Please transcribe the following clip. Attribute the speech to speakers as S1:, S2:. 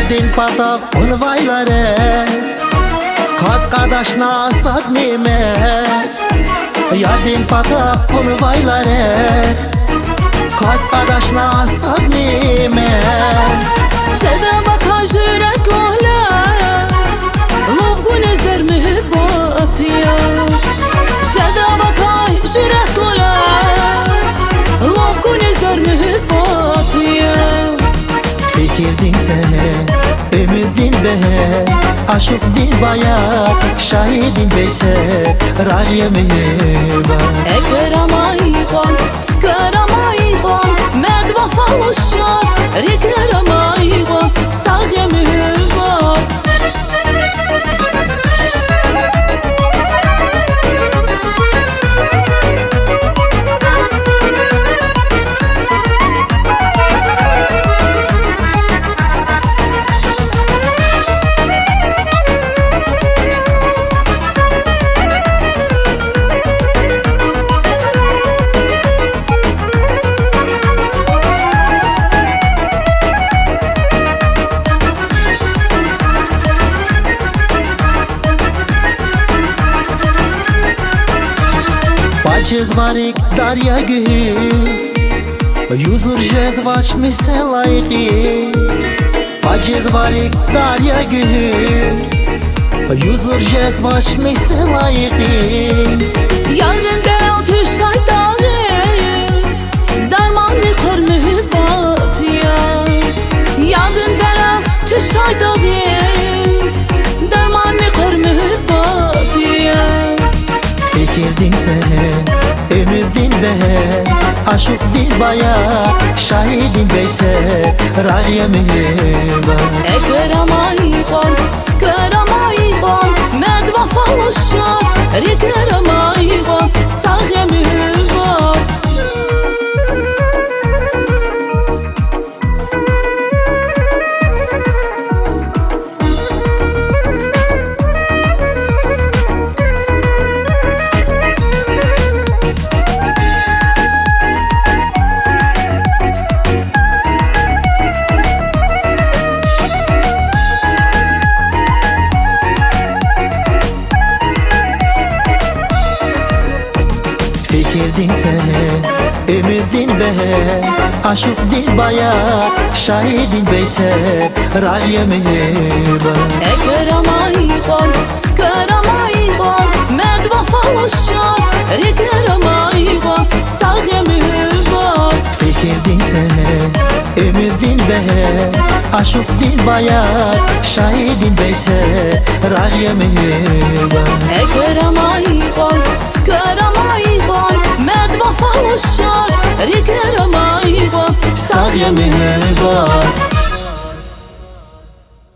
S1: Yardin patak unvaylare Kaz kadaşna sak nime Yardin patak unvaylare Kaz kadaşna sak nime
S2: Şede baka jüret lale Lovgun ezer mühibbatiya Şede baka jüret lale Lovgun ezer mühibbatiya
S1: Fikirdin sene, ümidin behe Aşık dil bayat, şahidin beyte Rağye mühibba
S2: Ekeramaygan, tükeramaygan Med vafalı şar, rekeramaygan Sağye mühibba
S1: Чезварик дарья гюи Юзур жезвач мисе лайки Чезварик дарья гюи Юзур жезвач мисе лайки
S2: Yargında tüş aydağı Darmanlı kır mühibbatiya Yargında tüş aydağı Darmanlı kır mühibbatiya
S1: Fikirdin sene, ümidin behe Aşık dil bayat, şahidin beyte Rağye mühibba
S2: Ekeramaygan, tükeramaygan Med vafalı şar, rekeramaygan Sağye mühibba
S1: Fikirdin sene, ümidin behe Aşık dil bayat, şahidin beyte Rağye mühibba
S2: Ekeramaygan, tükeramaygan Med vafalı şar, rekeramaygan Sağye mühibba
S1: Fikirdin sene, ümidin behe Aşık dil bayat, şahidin beyte Rağye mühibba
S2: Ekeramaygan, tükeramaygan Med vafalı şar, rekeramaygan
S1: Sağye mühibba